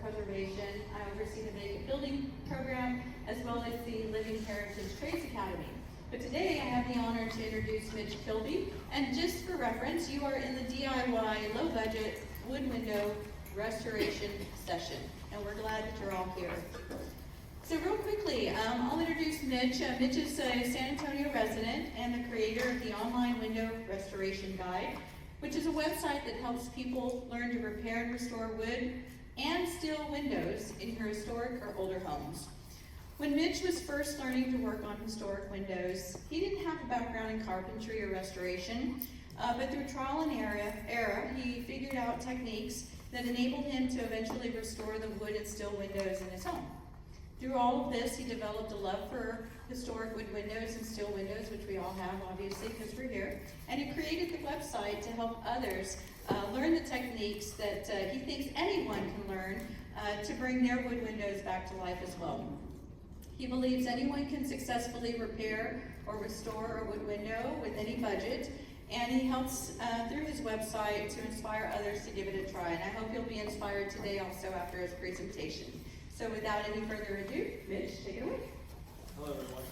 preservation. I oversee the vacant building program as well as the Living Heritage Trades Academy. But today I have the honor to introduce Mitch Kilby, and just for reference, you are in the DIY low budget wood window restoration session, and we're glad that you're all here. So real quickly, I'll introduce Mitch. Mitch is a San Antonio resident and the creator of the Online Window Restoration Guide, which is a website that helps people learn to repair and restore wood and steel windows in your historic or older homes. When Mitch was first learning to work on historic windows, he didn't have a background in carpentry or restoration, but through trial and error, he figured out techniques that enabled him to eventually restore the wood and steel windows in his home. Through all of this, he developed a love for historic wood windows and steel windows, which we all have, obviously, because we're here. And he created the website to help others learn the techniques that he thinks anyone can learn to bring their wood windows back to life as well. He believes anyone can successfully repair or restore a wood window with any budget, and he helps through his website to inspire others to give it a try. And I hope you'll be inspired today also after his presentation. So without any further ado, Mitch, take it away. Hello, everyone.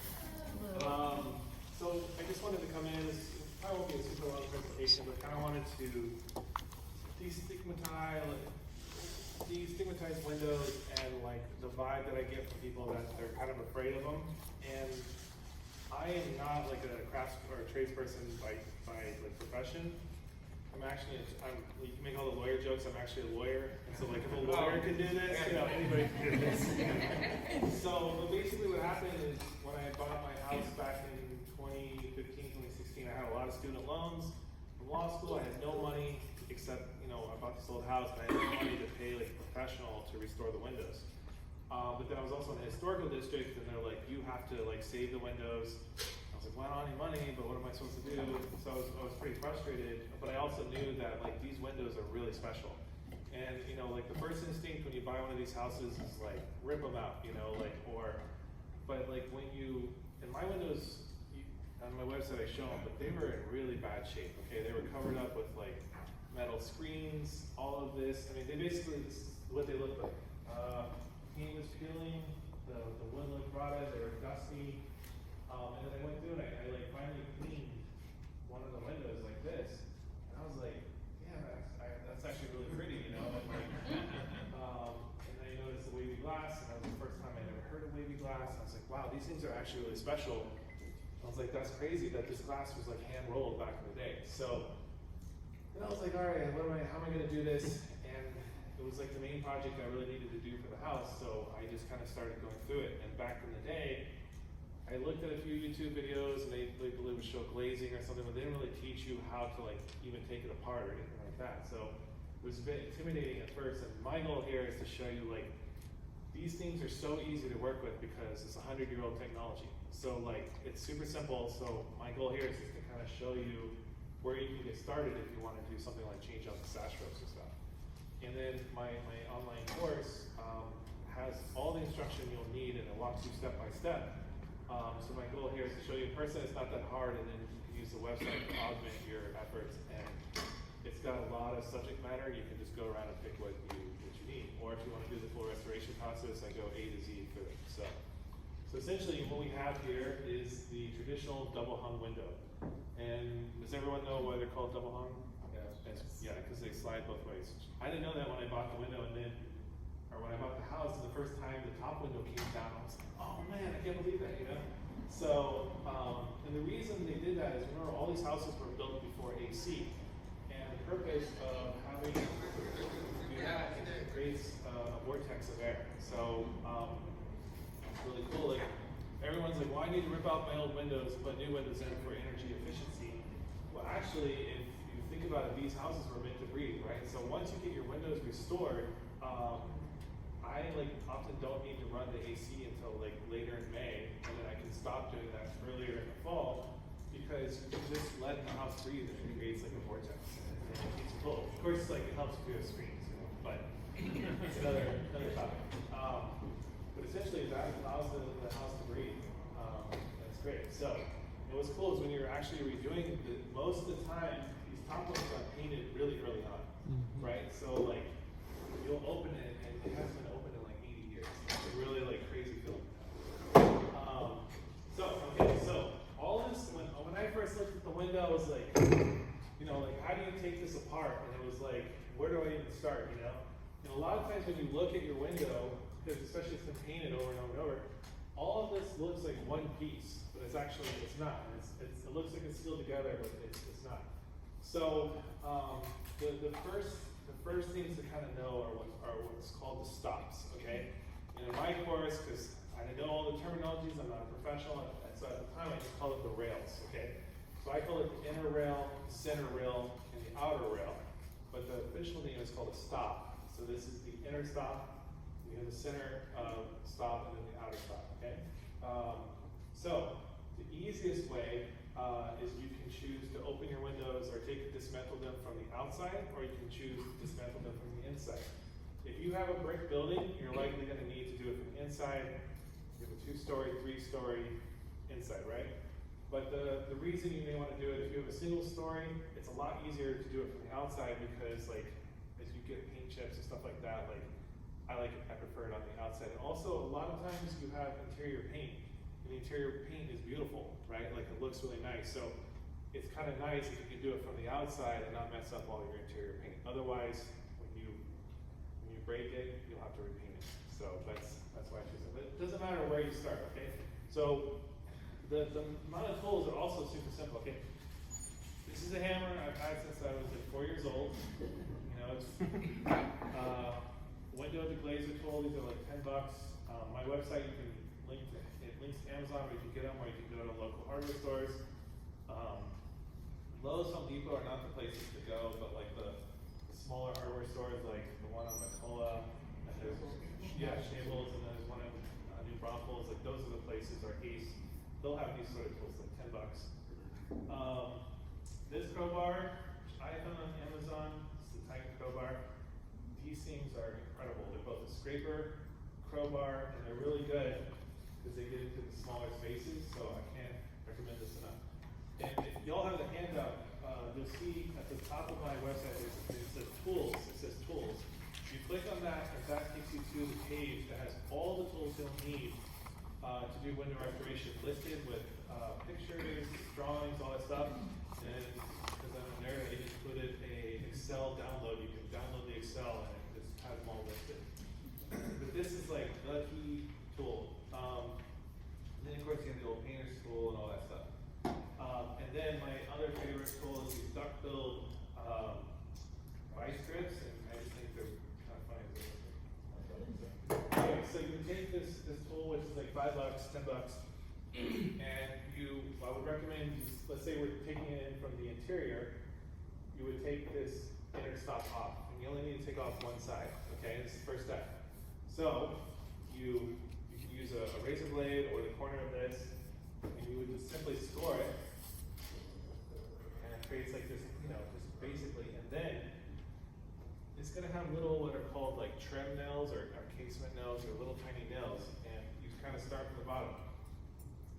Hello. So I just wanted to come in. This probably won't be a super long presentation, but kind of wanted to destigmatize windows and like the vibe that I get from people that they're kind of afraid of them. And I am not like a crafts or a tradesperson by like profession. You can make all the lawyer jokes. I'm actually a lawyer. And so like if a lawyer can do this, you know, anybody can do this. But basically what happened is when I bought my house back in 2015, 2016, I had a lot of student loans from law school. I had no money except, you know, I bought this old house and I had no money to pay like a professional to restore the windows. But then I was also in a historical district and they're like, you have to like save the windows. I was like, well, I don't have any money, but what am I supposed to do? So I was pretty frustrated, but I also knew that like these windows are really special. And you know, like the first instinct when you buy one of these houses is like rip them out, you know, like but like when you, and my windows, on my website I show them, but they were in really bad shape, okay? They were covered up with like metal screens, all of this. I mean, they basically, this is what they look like. Paint was peeling, the wood looked rotted, they were dusty. And then I went through and I like finally cleaned one of the windows like this. And I was like, yeah, that's actually really pretty, you know? And then I noticed the wavy glass, and that was the first time I'd ever heard of wavy glass. And I was like, wow, these things are actually really special. I was like, that's crazy that this glass was like hand rolled back in the day. So then I was like, all right, how am I gonna do this? And it was like the main project I really needed to do for the house. So I just kind of started going through it. And back in the day, I looked at a few YouTube videos and they would show glazing or something, but they didn't really teach you how to like even take it apart or anything like that. So it was a bit intimidating at first. And my goal here is to show you like, these things are so easy to work with because it's 100-year-old technology. So like, it's super simple. So my goal here is just to kind of show you where you can get started if you want to do something like change out the sash ropes and stuff. And then my online course has all the instruction you'll need and it walks you step by step. So my goal here is to show you in person. It's not that hard, and then you can use the website to augment your efforts. And it's got a lot of subject matter. You can just go around and pick what you need. Or if you want to do the full restoration process, I go A to Z for it. So essentially what we have here is the traditional double hung window. And does everyone know why they're called double hung? Yeah, because they slide both ways. I didn't know that when I bought the window, when I bought the house, the first time the top window came down, I was like, oh man, I can't believe that, you know? So, and the reason they did that is, remember, all these houses were built before AC, and the purpose of having to do that is it creates a vortex of air. So, it's really cool. Like, everyone's like, well, I need to rip out my old windows, put new windows in for energy efficiency. Well, actually, if you think about it, these houses were meant to breathe, right? So once you get your windows restored, I like often don't need to run the AC until like later in May, and then I can stop doing that earlier in the fall because you can just let the house breathe and it creates like a vortex and it keeps it cold. Of course, like it helps with screens, you know, but it's another topic. But essentially, that allows the house to breathe. That's great. So, what's cool is when you're actually redoing most of the time, these top ones got painted really early on, right? So like you'll open it and it hasn't been was like, where do I even start, you know? And a lot of times when you look at your window, because especially it's been painted over and over and over, all of this looks like one piece, but it's actually, it's not. It looks like it's still together, but it's not. So the first things to kind of know are what's called the stops, okay? And in my course, because I didn't know all the terminologies, I'm not a professional, and so at the time I just called it the rails, okay? So I call it the inner rail, center rail, and the outer rail, but the official name is called a stop. So this is the inner stop, we have the center stop, and then the outer stop, okay? So the easiest way is you can choose to open your windows or dismantle them from the outside, or you can choose to dismantle them from the inside. If you have a brick building, you're likely going to need to do it from the inside. You have a 2-story, 3-story inside, right? But the reason you may want to do it, if you have a single story, it's a lot easier to do it from the outside because, like, as you get paint chips and stuff like that, like, I prefer it on the outside. And also, a lot of times you have interior paint, and the interior paint is beautiful, right? Like, it looks really nice. So it's kind of nice if you can do it from the outside and not mess up all your interior paint. Otherwise, when you break it, you'll have to repaint it. So that's why I choose it. But it doesn't matter where you start, okay? So the amount of tools are also super simple, okay? This is a hammer I've had since I was like 4 years old. You know, it's window deglazer tool. These are like $10. My website, you can links to Amazon, where you can get them, or you can go to local hardware stores. Lowe's, Home Depot are not the places to go, but like the smaller hardware stores, like the one on McCullough, and there's Shables, and there's one in New Braunfels. Like those are the places. Or Ace, they'll have these sort of tools, like $10. This crowbar, I found on Amazon. It's the Titan crowbar. These things are incredible. They're both a scraper, crowbar, and they're really good because they get into the smaller spaces. So I can't recommend this enough. And if y'all have the handout, you'll see at the top of my website it says tools. It says tools. You click on that, and that takes you to the page that has all the tools you'll need to do window restoration, listed with pictures, drawings, all that stuff. And because I'm a nerd, I included a Excel download. You can download the Excel, and it just has them all listed. But this is like the key tool. And then of course you have the old painter's tool and all that stuff. And then my other favorite tool is these duck build vice grips, and I just think they're kind of funny. Okay, so you can take this tool, which is like $5, $10, and I would recommend, let's say we're taking it in from the interior, you would take this inner stop off, and you only need to take off one side, okay? This is the first step. So you can use a razor blade or the corner of this, and you would just simply score it, and it creates like this, you know, just basically, and then it's gonna have little, what are called like trim nails or casement nails or little tiny nails, and you kind of start from the bottom.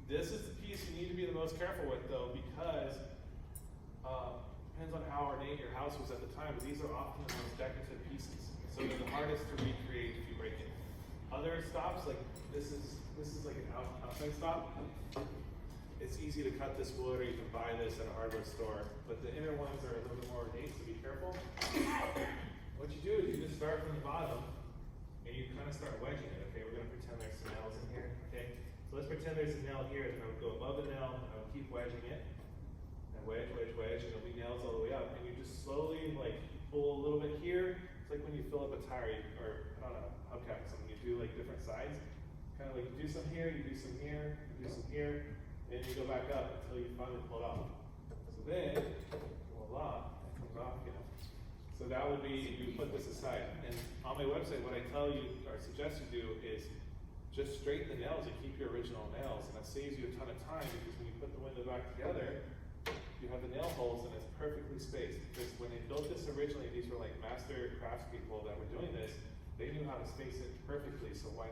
This is the piece you need to be the most careful with though, because depends on how ornate your house was at the time, but these are often the most decorative pieces. So they're the hardest to recreate if you break it. Other stops, like this is like an outside stop. It's easy to cut this wood, or you can buy this at a hardware store, but the inner ones are a little bit more ornate, so be careful. What you do is you just start from the bottom, and you kind of start wedging it. Okay, we're gonna pretend there's some nails in here, okay? So let's pretend there's a nail here, then I would go above the nail, and I would keep wedging it, and wedge, and there'll be nails all the way up, and you just slowly, like, pull a little bit here. It's like when you fill up a tire, or, I don't know, hubcap or something, you do like different sides. Kind of like you do some here, you do some here, you do some here, and you go back up until you finally pull it off. So then, voila, it comes off, you know. So that would be, you put this aside. And on my website, what I tell you, or suggest you do, is just straighten the nails and keep your original nails. And that saves you a ton of time, because when you put the window back together, you have the nail holes and it's perfectly spaced. Because when they built this originally, these were like master craftspeople that were doing this. They knew how to space it perfectly, so why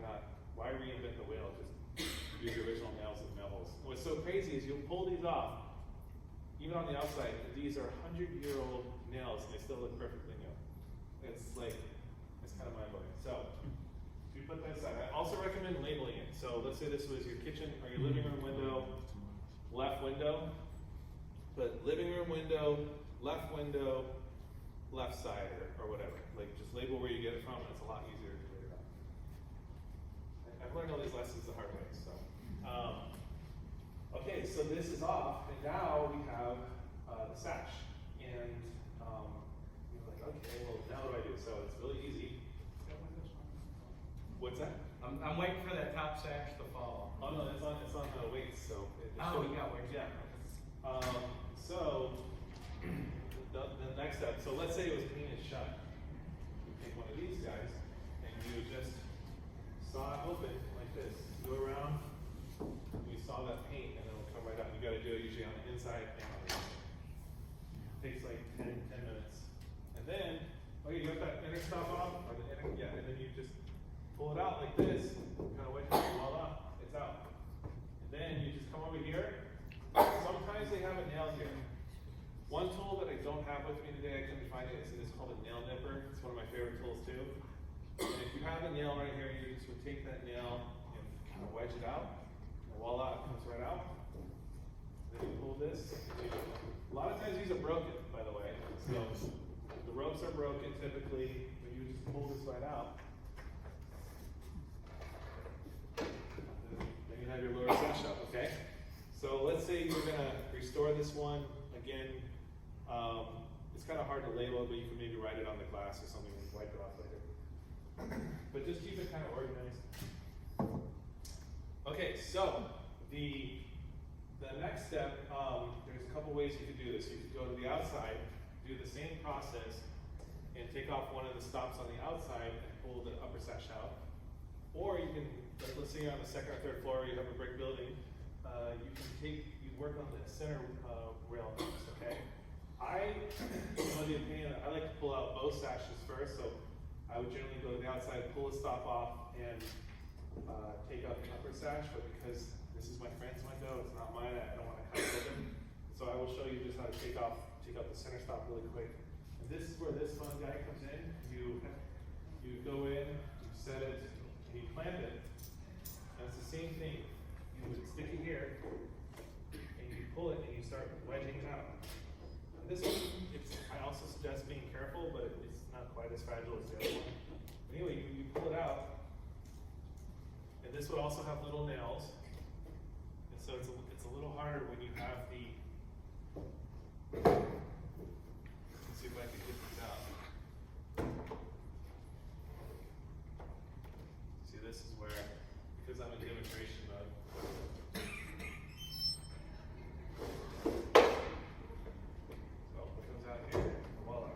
reinvent the wheel? Just use the original nails and nail holes. And what's so crazy is you'll pull these off, even on the outside, these are 100-year-old nails and they still look perfectly new. It's kind of mind-blowing. So, we put that aside. I also recommend labeling it. So let's say this was your kitchen or your living room window, left window. But living room window, left window, left side or whatever. Like just label where you get it from, and it's a lot easier to figure it out. I've learned all these lessons the hard way, so. Okay, so this is off, and now we have the sash. And you're like, okay, well now what do I do? So it's really easy. What's that? I'm waiting for that top sash to fall. Oh no, it's on the weights, so. Oh, we got weights. Yeah. So the next step. So let's say it was painted shut. You take one of these guys, and you just saw it open like this. Go around. You saw that paint, and it'll come right out. You got to do it usually on the inside and on the outside. Takes like 10 minutes, and then you got that inner stop off, or the inner, yeah, and then you just pull it out like this, kind of wedge it, voila, it's out. And then you just come over here. Sometimes they have it nailed here. One tool that I don't have with me today, I couldn't find it, is called a nail nipper. It's one of my favorite tools too. And if you have a nail right here, you just would take that nail and kind of wedge it out, and voila, it comes right out. Then you pull this. A lot of times these are broken, by the way. So the ropes are broken typically, but you just pull this right out. Then you have your lower sash up, okay? So let's say you're gonna restore this one. Again, it's kind of hard to label, but you can maybe write it on the glass or something and wipe it off later. But just keep it kind of organized. Okay, so the next step, there's a couple ways you could do this. You could go to the outside, do the same process, and take off one of the stops on the outside and pull the upper sash out. Or you can, let's say you're on the second or third floor, you have a brick building, you work on the center rail notch, okay? I'm of the opinion that I like to pull out both sashes first, so I would generally go to the outside, pull the stop off, and take out the upper sash, but because this is my friend's window, it's not mine, I don't want to cut it with him. So I will show you just how to take out the center stop really quick. And this is where this fun guy comes in. You go in, you set it, and you plant it. And it's the same thing. You would stick it here, and you pull it, and you start wedging it out. And this one, I also suggest being careful, but it's not quite as fragile as the other one. But anyway, you pull it out, and this would also have little nails. And so it's a little harder when you have the. Let's see if I can get these out. See, this is where, because I'm in demonstration mode. So it comes out here, voila.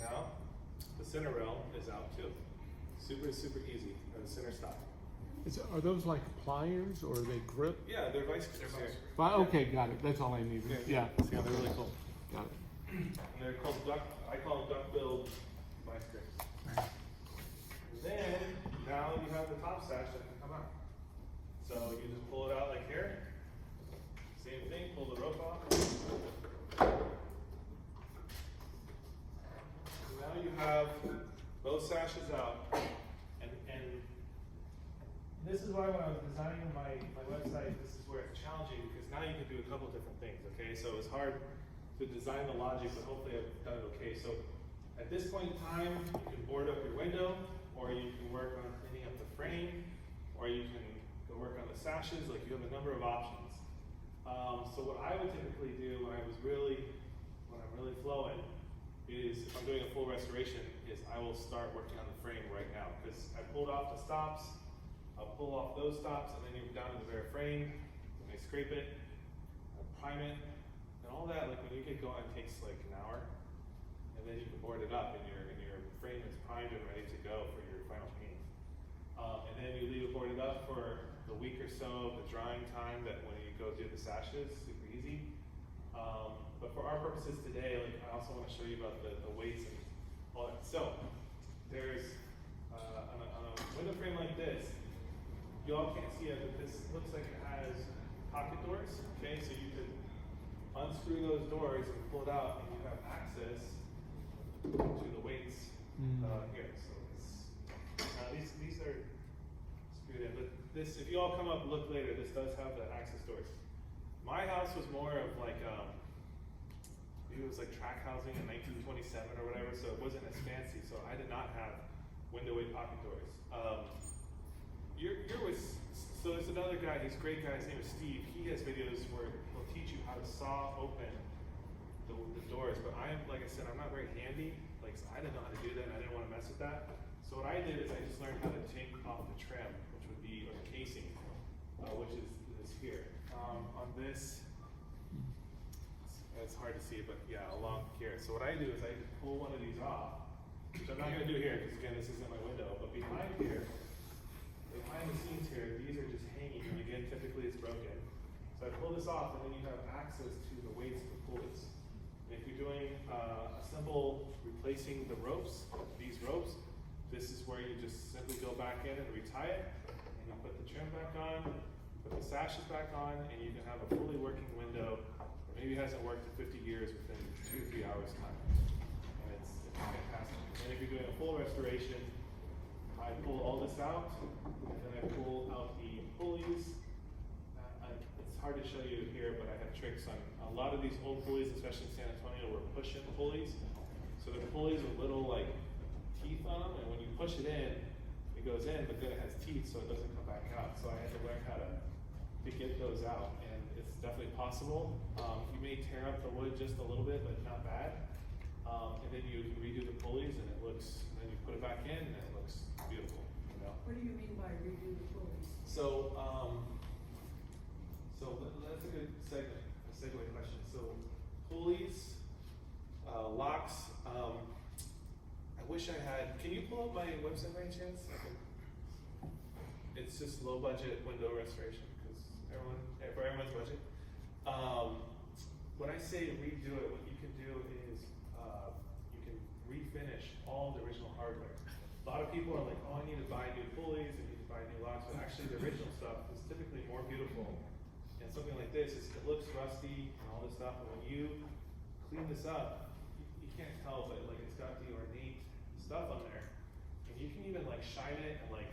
Now, the center rail is out too. Super, super easy, the center stop. Are those like pliers or are they grip? Yeah, they're vice grips. Okay, got it. That's all I needed. Yeah. Yeah, they're really cool. Got it. And they're called I call them duck-billed vice grips. And then, now you have the top sash that can come out. So you just pull it out like here. Same thing, pull the rope off. So now you have both sashes out. And this is why when I was designing my website, this is where it's challenging, because now you can do a couple different things, okay? So it's hard to design the logic, but hopefully I've done it okay. So at this point in time, you can board up your window, or you can work on cleaning up the frame, or you can go work on the sashes, like you have a number of options. So what I would typically do when I'm really flowing, is if I'm doing a full restoration, is I will start working on the frame right now, because I pulled off the stops, I'll pull off those stops, and then you're down to the bare frame, and I scrape it, I prime it, and all that, like when you get going, it takes like an hour, and then you can board it up, and your frame is primed and ready to go for your final painting. And then you leave it boarded up for the week or so of the drying time, that when you go do the sashes, super easy. But for our purposes today, like I also want to show you about the weights and all that. So there's on a window frame like this, you all can't see it, but this looks like it has pocket doors. Okay, so you could unscrew those doors and pull it out, and you have access to the weights here. So these are screwed in, but this, if you all come up and look later, this does have the access doors. My house was more of like, maybe it was like track housing in 1927 or whatever, so it wasn't as fancy, so I did not have window way pocket doors. You're with, so there's another guy, he's a great guy, his name is Steve. He has videos where he'll teach you how to saw open the doors, but like I said, I'm not very handy, like, so I didn't know how to do that, and I didn't want to mess with that. So what I did is I just learned how to take off the trim, which would be, or the casing, which is here. On this, it's hard to see, but yeah, along here. So what I do is I pull one of these off, which I'm not gonna do here, because again, this isn't my window, but behind here, behind the scenes here, these are just hanging, and again, typically it's broken. So I pull this off, and then you have access to the weights of the pulleys. And if you're doing a simple replacing the ropes, these ropes, this is where you just simply go back in and retie it, and you put the trim back on, put the sashes back on, and you can have a fully working window that maybe hasn't worked in 50 years within 2 to 3 hours time. And it's fantastic. And if you're doing a full restoration, I pull all this out, and then I pull out the pulleys. It's hard to show you here, but I have tricks on a lot of these old pulleys, especially in San Antonio, were push-in pulleys. So the pulleys with little like teeth on them, and when you push it in, it goes in, but then it has teeth, so it doesn't come back out. So I had to learn how to get those out, and it's definitely possible. You may tear up the wood just a little bit, but not bad. And then you redo the pulleys, and it looks, and then you put it back in, and it looks beautiful, you know? What do you mean by redo the pulleys? So, that's a good segue question. So, pulleys, locks, I wish I had, can you pull up my website by any chance? It's just low budget window restoration, because for everyone's budget. When I say redo it, what you can do is, you can refinish all the original hardware. A lot of people are like, oh, I need to buy new pulleys, I need to buy new locks, but actually the original stuff is typically more beautiful. And something like this, it looks rusty and all this stuff, but when you clean this up, you can't tell, but like it's got the ornate stuff on there. And you can even like shine it, and like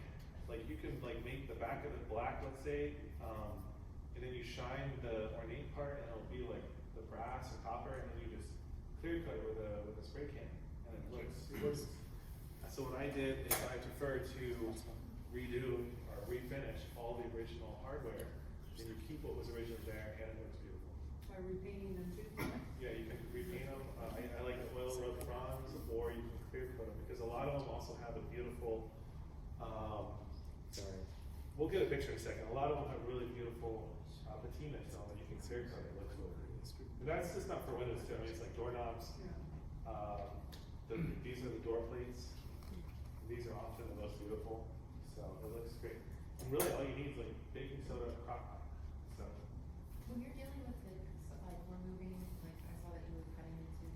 you can like make the back of it black, let's say, and then you shine the ornate part, and it'll be like the brass or copper, and then you just clear coat it with a spray can, and it looks. So what I did is I prefer to redo or refinish all the original hardware, and you keep what was originally there, and it looks beautiful. By repainting them too? Yeah, you can repaint them. I like oil rubbed bronze, or you can clear coat them, because a lot of them also have a beautiful. Sorry, we'll get a picture in a second. A lot of them have really beautiful patina film that you can clear coat. It looks really good. And that's just not for windows too. I mean, it's like doorknobs. Yeah. These are the door plates. These are often the most beautiful, so it looks great. And really, all you need is like baking soda and a crock pot. So. When you're dealing with the, like removing, like I saw that you were cutting into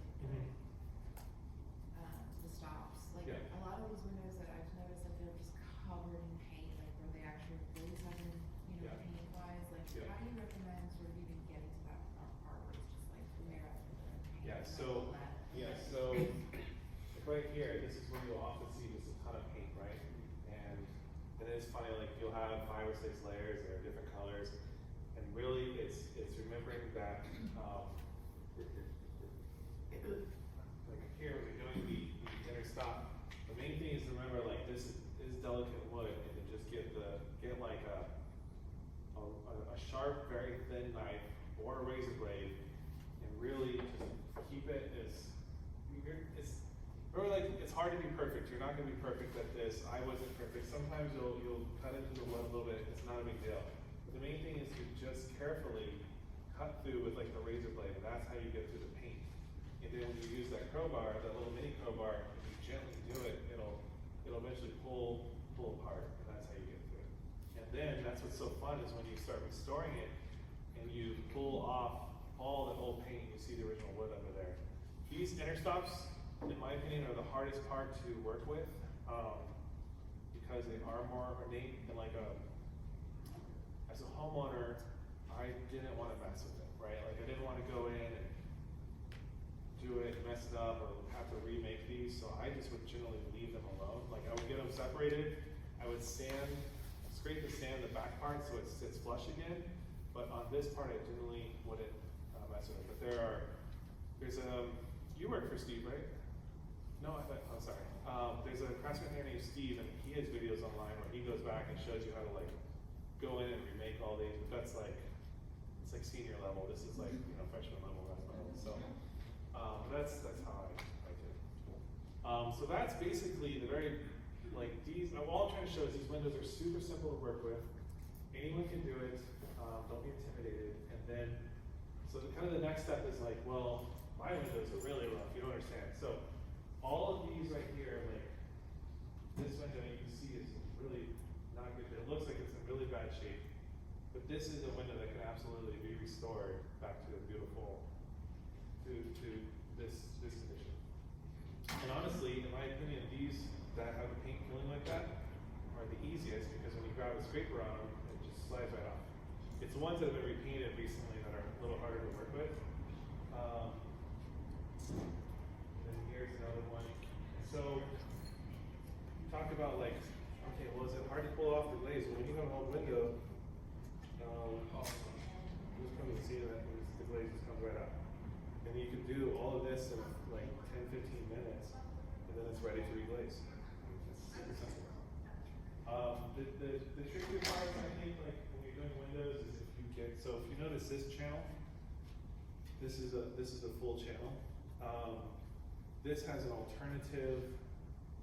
the stops, like Yeah. a lot of these windows that I've noticed that they're just covered in paint, like where they actually really haven't, Yeah. paint wise, like Yeah. how do you recommend sort of even getting to that part where it's just like layer after layer of paint? Yeah, and so- all that? So right here, this is where you'll often see just a ton of paint, right? And it's funny, like you'll have 5 or 6 layers that are different colors, and really it's remembering that like here when you're doing the inner stop, the main thing is to remember like this is delicate wood, and to just get like a sharp, very thin knife or a razor blade, and really just keep it as remember, like, it's hard to be perfect. You're not gonna be perfect at this. I wasn't perfect. Sometimes you'll cut into the wood a little bit. It's not a big deal. But the main thing is to just carefully cut through with like the razor blade, and that's how you get through the paint. And then when you use that crowbar, that little mini crowbar, if you gently do it, it'll eventually pull apart, and that's how you get through it. And then that's what's so fun is when you start restoring it, and you pull off all the old paint, you see the original wood under there. These inner stops, in my opinion, are the hardest part to work with, because they are more ornate, and like as a homeowner, I didn't want to mess with it, right? Like I didn't want to go in and do it, mess it up, or have to remake these, so I just would generally leave them alone. Like I would get them separated, I would scrape the back part so it sits flush again, But on this part, I generally wouldn't mess with it. But you work for Steve, right? No, I'm sorry. There's a craftsman there named Steve, and he has videos online where he goes back and shows you how to like go in and remake all these. But that's like, it's like senior level. This is like, freshman level, that's level. So that's how I do. So that's basically the very, like these, all I'm trying to show is these windows are super simple to work with. Anyone can do it, don't be intimidated. And then, so the next step is like, well, my windows are really rough, you don't understand. So all of these right here, like this window you can see is really not good. It looks like it's in really bad shape. But this is a window that can absolutely be restored back to a beautiful, to this condition. And honestly, in my opinion, these that have the paint peeling like that are the easiest because when you grab a scraper on them, it just slides right off. It's the ones that have been repainted recently that are a little harder to work with. And then here's another one. So, talk about like, okay, well, is it hard to pull off the glaze? Well, when you have an old window, just come and see that the glaze just comes right up. And you can do all of this in like 10, 15 minutes, and then it's ready to reglaze. It's super simple. The tricky part, I think, like when you're doing windows, is if you get, so if you notice this channel, this is a full channel. This has an alternative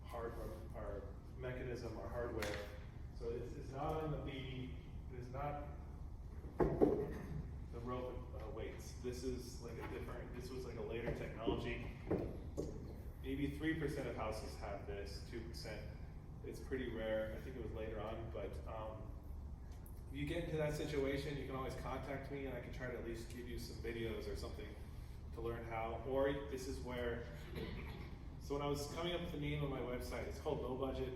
hardware or mechanism or hardware. So it's not on the B, it's not the rope weights. This is like this was like a later technology. Maybe 3% of houses have this, 2%. It's pretty rare. I think it was later on, but if you get into that situation, you can always contact me and I can try to at least give you some videos or something to learn how. Or this is where, so when I was coming up with the name of my website, it's called Low Budget.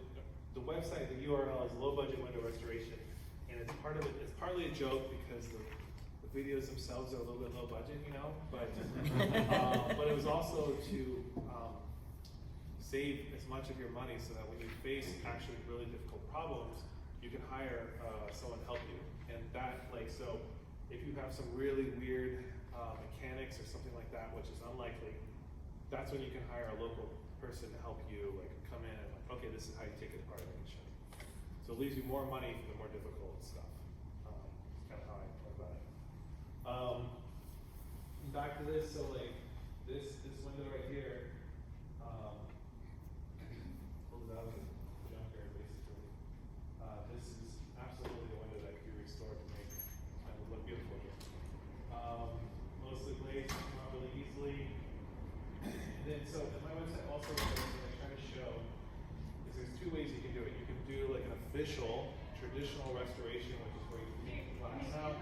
The website, the URL is Low Budget Window Restoration. And it's partly a joke because the videos themselves are a little bit low budget, but but it was also to save as much of your money so that when you face actually really difficult problems, you can hire someone to help you. And that, so if you have some really weird mechanics or something like that, which is unlikely, that's when you can hire a local person to help you, come in and okay, this is how you take it apart and I can show you. So it leaves you more money for the more difficult stuff. That's kind of how I think about it. Back to this, so this window right here, pulled it out of the junkyard basically. This is absolutely the window that can be restored to make it look beautiful again. Mostly glazed, come out really easily. And then, so my website also, what I try to show is there's two ways you can do it. You can do like an official, traditional restoration, which is where you paint the glass out,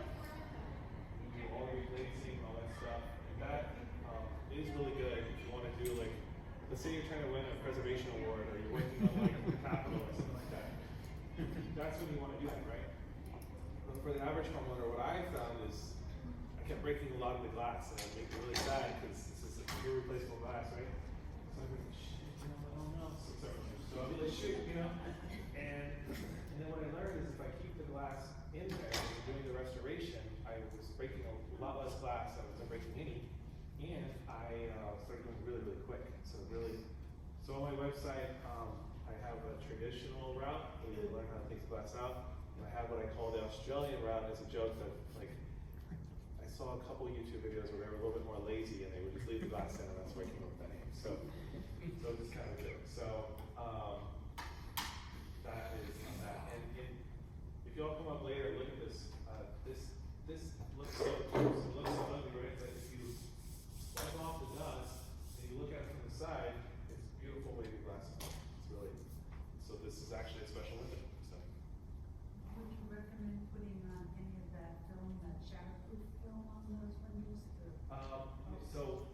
you do all reglazing, all that stuff. And that is really good if you want to do let's say you're trying to win a preservation award or you're working on the Capitol or something like that. That's when you want to do that, right? But for the average homeowner, what I found is I kept breaking a lot of the glass and it made me really sad because this is irreplaceable glass, right? So I'd be like, shit, I don't know. So I'll be like, shoot, and then what I learned is if I keep the glass in there and doing the restoration, I was breaking a lot less glass than I was breaking any, and I started going really, really quick. So on my website, I have a traditional route where you learn how to take the glass out, and I have what I call the Australian route as a joke that I saw a couple YouTube videos where they were a little bit more lazy and they would just leave the glass in, and that's why I came up with that name. So just kind of a joke. So that is on that. And if you all come up later, look at this. This looks so ugly, right? That if you wipe off the dust and you look at it from the side, it's beautiful wavy glass. It's really, so this is actually a special window. So. Would you recommend putting on any of that film, that shatterproof film on those windows? So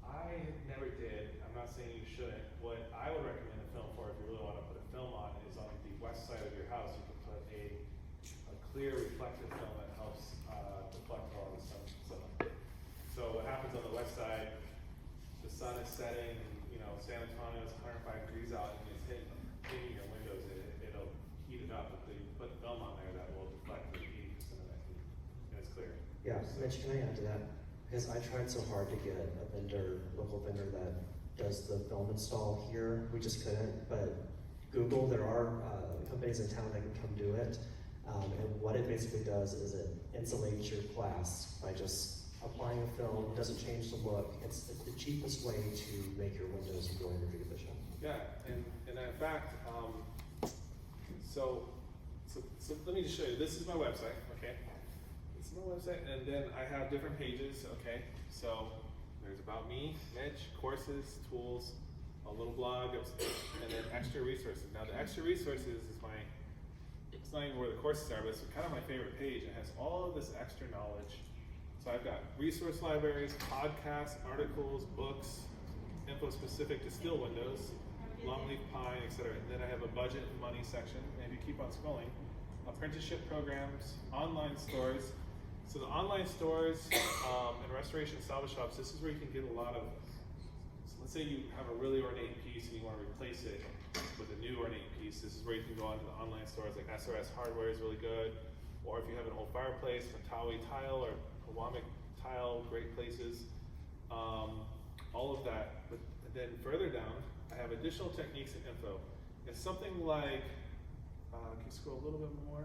I never did. I'm not saying you shouldn't. What I would recommend a film for, if you really want to put a film on, is on the west side of your house. You can put a clear reflective film that helps deflect all the sun. So what happens on the west side? The sun is setting. San Antonio is 105 degrees out, and it's hitting your windows. It'll heat it up. If you put film on there, that will deflect 80% of that Yeah, Mitch, can I add to that? Because I tried so hard to get a vendor, local vendor that does the film install here, we just couldn't, but Google, there are companies in town that can come do it. And what it basically does is it insulates your glass by just applying a film. It doesn't change the look. It's the cheapest way to make your windows more energy efficient. Yeah, and in fact, so let me just show you. This is my website, okay? This is my website, and then I have different pages, okay? So there's about me, Mitch, courses, tools, a little blog, and then extra resources. Now the extra resources is it's not even where the courses are, but it's kind of my favorite page. It has all of this extra knowledge. So I've got resource libraries, podcasts, articles, books, info specific to still windows, longleaf pine, etc. And then I have a budget and money section. And if you keep on scrolling, apprenticeship programs, online stores. So the online stores and restoration salvage shops, this is where you can get a lot of, so let's say you have a really ornate piece and you want to replace it with a new ornate piece. This is where you can go onto the online stores, like SRS Hardware is really good. Or if you have an old fireplace, Matawi Tile or Awamic Tile, great places. All of that. But then further down, I have additional techniques and info. It's something like, can you scroll a little bit more?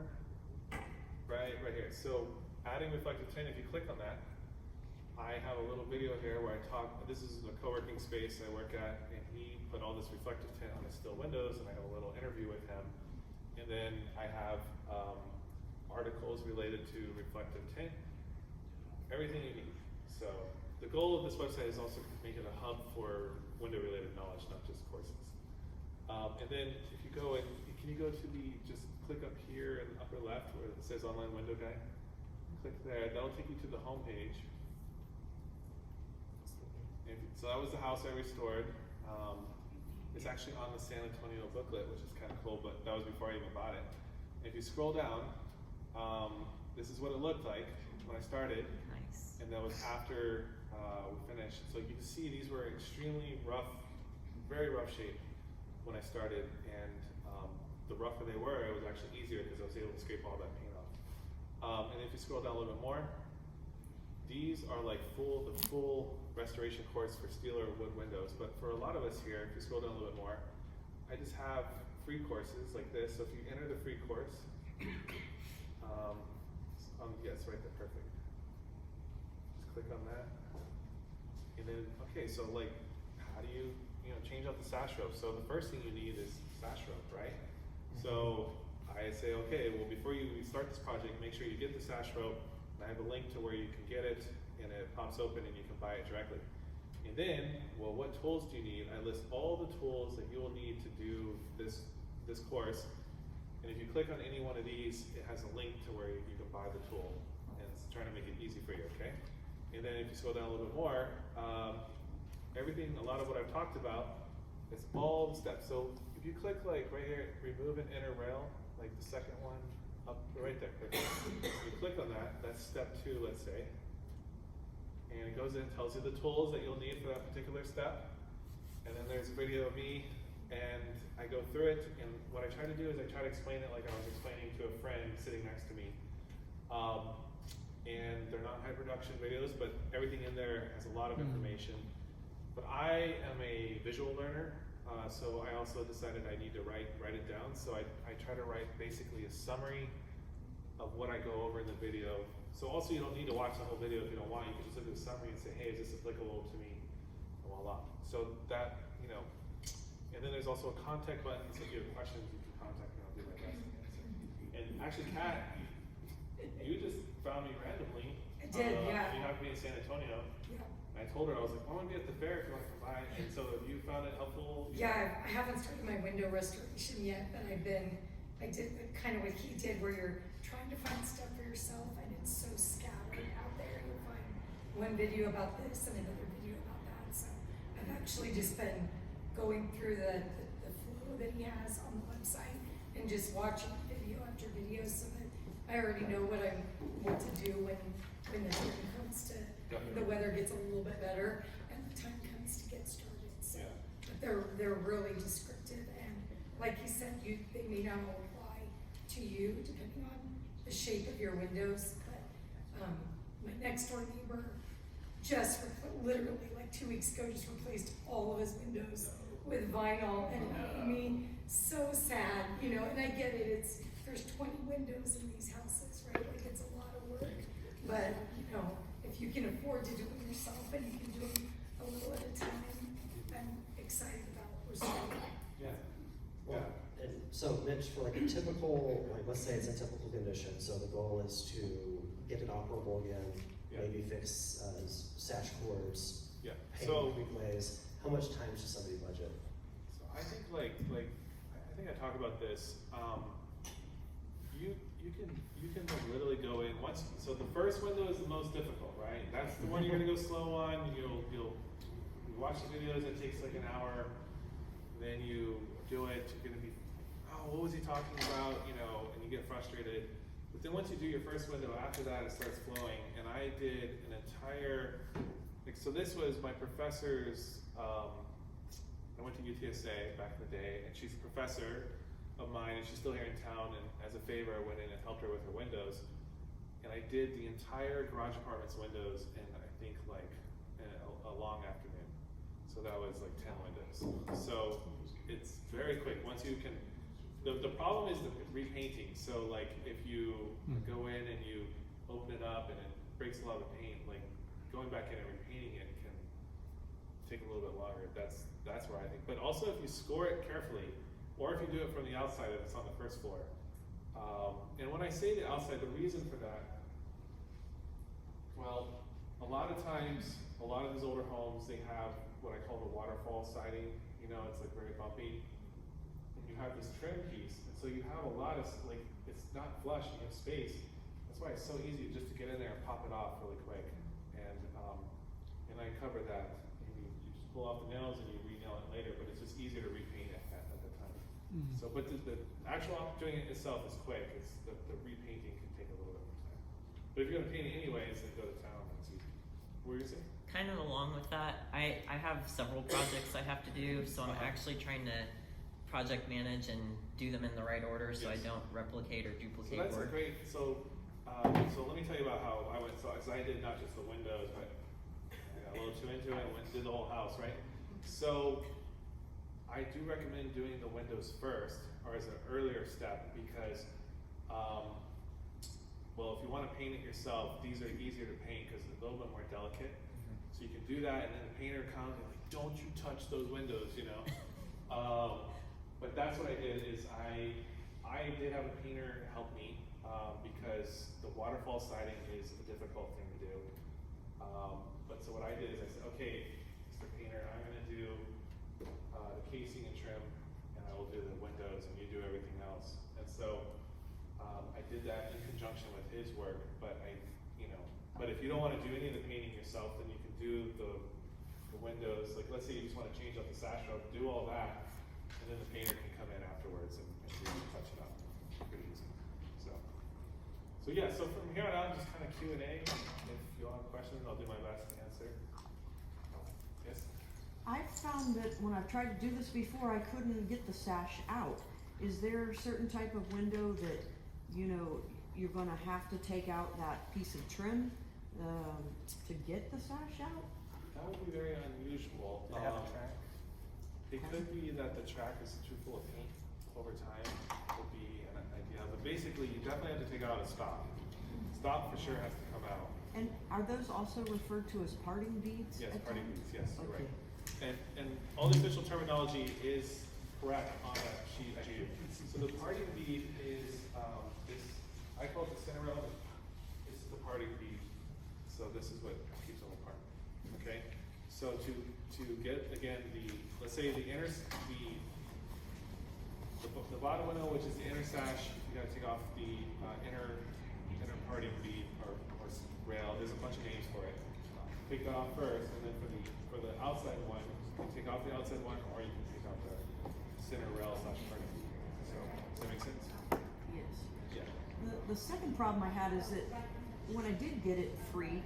Right here. So adding reflective tint, if you click on that, I have a little video here where I talk, this is a co-working space I work at, and he put all this reflective tint on his still windows, and I have a little interview with him. And then I have articles related to reflective tint, everything you need. So the goal of this website is also to make it a hub for window-related knowledge, not just courses. And then if you go and, can you go to just click up here in the upper left where it says online window guide? Click there, that'll take you to the home page. So that was the house I restored. It's actually on the San Antonio booklet, which is kind of cool, but that was before I even bought it. And if you scroll down, this is what it looked like when I started. Nice. And that was after we finished. So you can see these were extremely rough, very rough shape when I started. And the rougher they were, it was actually easier because I was able to scrape all that paint off. And if you scroll down a little bit more, these are like the full restoration course for steel or wood windows. But for a lot of us here, if you scroll down a little bit more, I just have free courses like this. So if you enter the free course, yes, right there, perfect. Just click on that. And then, okay, so like, how do you change out the sash rope? So the first thing you need is sash rope, right? So I say, okay, well, before you start this project, make sure you get the sash rope. And I have a link to where you can get it, and it pops open and you can buy it directly. And then, well, what tools do you need? I list all the tools that you will need to do this course. And if you click on any one of these, it has a link to where you can buy the tool. And it's trying to make it easy for you, okay? And then if you scroll down a little bit more, everything, a lot of what I've talked about, it's all the steps. So if you click like right here, remove an inner rail, like the second one, up right there. You click on that, that's step 2, let's say. And it goes in and tells you the tools that you'll need for that particular step. And then there's a video of me, and I go through it, and what I try to do is I try to explain it like I was explaining to a friend sitting next to me. And they're not high production videos, but everything in there has a lot of information. But I am a visual learner, so I also decided I need to write it down. So I try to write basically a summary of what I go over in the video. So also you don't need to watch the whole video if you don't want. You can just look at the summary and say, hey, is this applicable to me? Voila. So that, and then there's also a contact button, so if you have questions, you can contact me, I'll do my best to answer. And actually, Kat, you just found me randomly. I did, yeah. You happened to be in San Antonio. Yeah. And I told her, I was like, I want to be at the fair if you want to come by. And so have you found it helpful? Yeah, I haven't started my window restoration yet, but I did kind of what he did, where you're trying to find stuff for yourself, and it's so scattered out there. You'll find one video about this and another video about that. So I've actually just been going through the flow that he has on the website and just watching video after video, so that I already know what to do when the time comes to, the weather gets a little bit better and the time comes to get started. So, but they're really descriptive, and like you said, they may not all apply to you depending on the shape of your windows, but My next door neighbor just literally like 2 weeks ago just replaced all of his windows with vinyl, and it made me so sad, you know. And I get it, there's 20 windows in these houses, right? Like it's a lot of work, but you know, if you can afford to do it yourself and you can do it a little at a time, I'm excited about what we're starting. Yeah. Well, and so Mitch, for like a typical, like let's say it's in typical condition, so the goal is to get it operable again, Yeah. maybe fix sash cords, Yeah. paint, So, reglaze. How much time should somebody budget? so I think I think I talk about this. You can literally go in once. So the first window is the most difficult, right? That's the one you're gonna go slow on. You'll you watch the videos. It takes like an hour. Then you do it. You're gonna be, oh, what was he talking about? You know, and you get frustrated. But then once you do your first window, after that it starts flowing. And I did an entire, so this was my professor's. I went to UTSA back in the day, and she's a professor of mine, and she's still here in town. And as a favor, I went in and helped her with her windows. And I did the entire garage apartment's windows in I think like a long afternoon. So that was like 10 windows. So it's very quick. Once you can, the problem is the repainting. So like if you go in and you open it up and it breaks a lot of the paint, like going back in and repainting it can take a little bit longer. That's where I think. But also if you score it carefully, or if you do it from the outside if it's on the first floor. And when I say the outside, the reason for that, well, a lot of times, a lot of these older homes, they have what I call the waterfall siding. You know, it's like very bumpy. And you have this trim piece, and so you have a lot of, like, it's not flush, you have space. That's why it's so easy just to get in there and pop it off really quick. And I cover that. You just pull off the nails and you re-nail it later, but it's just easier to repaint it at the time. So, but the actual doing it itself is quick. It's the repainting can take a little bit more time. But if you're gonna paint it anyways, then go to town. That's easy. What were you saying? Kind of along with that, I have several projects I have to do, so I'm actually trying to project manage and do them in the right order so I Yes. don't replicate or So duplicate that's a work. great. So let me tell you about how I went. So I did not just the windows, but I got a little too into it and went and did the whole house, right? So I do recommend doing the windows first, or as an earlier step, because, well, if you want to paint it yourself, these are easier to paint because they're a little bit more delicate. So you can do that, and then the painter comes and like, don't you touch those windows, you know? But that's what I did. Is I did have a painter help me because the waterfall siding is a difficult thing to do. But so what I did is I said, okay, Mr. Painter, I'm going to do the casing and trim, and I will do the windows, and you do everything else. And so I did that in conjunction with his work. But but if you don't want to do any of the painting yourself, then you can do the windows. Like let's say you just want to change up the sash rope, do all that, and then the painter can come in afterwards and touch it up pretty easy. So yeah. So from here on out, just kind of Q&A. If you all have questions, I'll do my best to answer. Yes. I've found that when I've tried to do this before, I couldn't get the sash out. Is there a certain type of window that, you know, you're gonna have to take out that piece of trim to get the sash out? That would be very unusual. They have a track. It could be that the track is too full of paint over time. Would be an idea, but basically, you definitely have to take out a stop. Stop for sure has to come out. And are those also referred to as parting beads? Yes, at parting times? beads. Yes, you're Okay. right. And all the official terminology is correct on that sheet. So the parting bead is this. I call it the center rail. This is the parting bead. So this is what keeps them apart. Okay. So to get again let's say the bottom window, which is the inner sash, you gotta take off the inner parting bead or rail. There's a bunch of names for it. Take that off first, and then for the outside one, you can take off the outside one, or you can take off the center rail / parting bead. So does that make sense? Yes. Yeah. The second problem I had is that when I did get it free,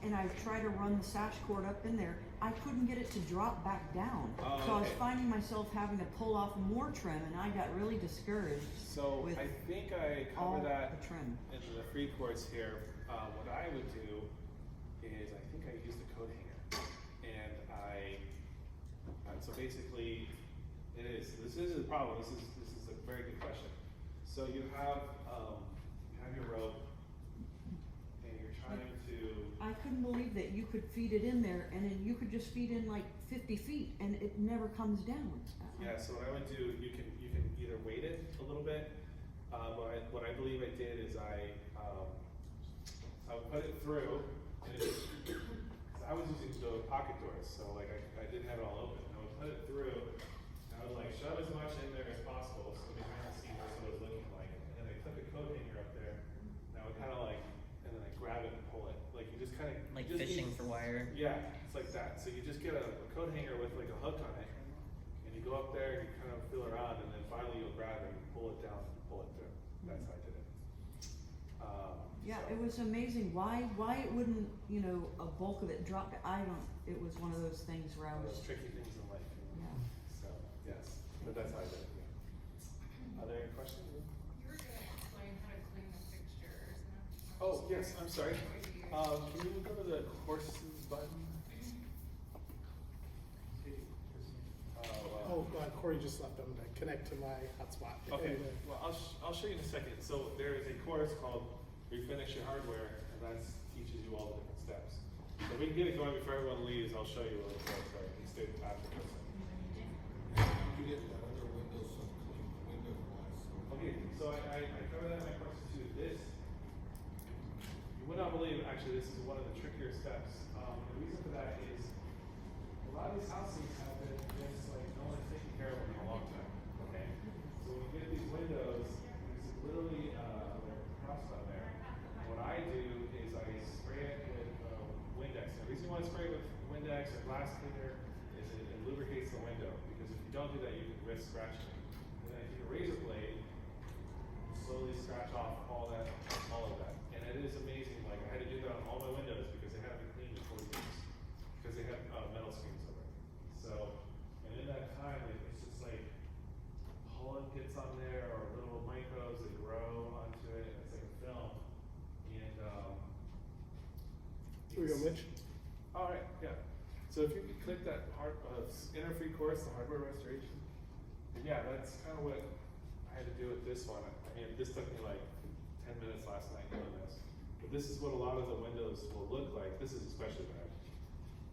and I tried to run the sash cord up in there, I couldn't get it to drop back down. Oh, So I was okay. finding myself having to pull off more trim, and I got really discouraged So with I think I all cover that the trim. in the free course here. What I would do is I think I use the coat hanger, and so basically this is the problem. This is a very good question. So you have your rope, and you're trying to. I couldn't believe that you could feed it in there, and then you could just feed in like 50 feet, and it never comes down. Yeah, so what I would do, you can either weight it a little bit. What I believe I did is I would put it through, and I was using the pocket doors, so like I didn't have it all open. I would put it through, and I would like shove as much in there as possible, so behind the scenes that's what it was looking like. And then I took a coat hanger up there, and I would kind of like, and then I grab it and pull it. Like you just kind of Like fishing for wire. Yeah, it's like that. So you just get a coat hanger with like a hook on it, and you go up there and you kind of feel around, and then finally you'll grab it and pull it down and pull it through. That's how I did it. Yeah, So- it was amazing. Why it wouldn't, a bulk of it drop? It was one of those things where I One of was, those tricky things in life. yeah. So, yes, but that's how I did it. Yeah. Are there any questions? You were gonna explain how to clean the fixtures. and Oh, yes, I'm sorry. What you Can you go to the courses button? Oh, Corey just left them to connect to my hotspot. Okay, well, I'll show you in a second. So there is a course called Refinish Your Hardware, and that teaches you all the different steps. So if we can get it going before everyone leaves, I'll show you a little bit, so you can stay after this. You get that other Windows unclean, Windows wise. Okay, so I cover that in my course too. This, you would not believe, actually, this is one of the trickier steps. The reason for that is a lot of these houses have been just like no one's taking care of them in a long time. Okay, so when you get these windows, there's literally like crust on there. And what I do is I spray it with Windex. And the reason why I spray it with Windex or glass cleaner is it lubricates the window. Because if you don't do that, you can risk scratching it. And then if you razor blade, you slowly scratch off all of that. And it is amazing. Like I had to do that on all my windows because they had to be cleaned before you use. Because they have metal screens over it. So, and in that time, like, it's just like pollen gets on there or little microbes that grow onto it, and it's like a film. And Here we go, Mitch. all right, yeah. So if you could click that inner free course, the hardware restoration. And yeah, that's kind of what I had to do with this one. I mean, this took me like 10 minutes last night doing this. But this is what a lot of the windows will look like. This is especially bad.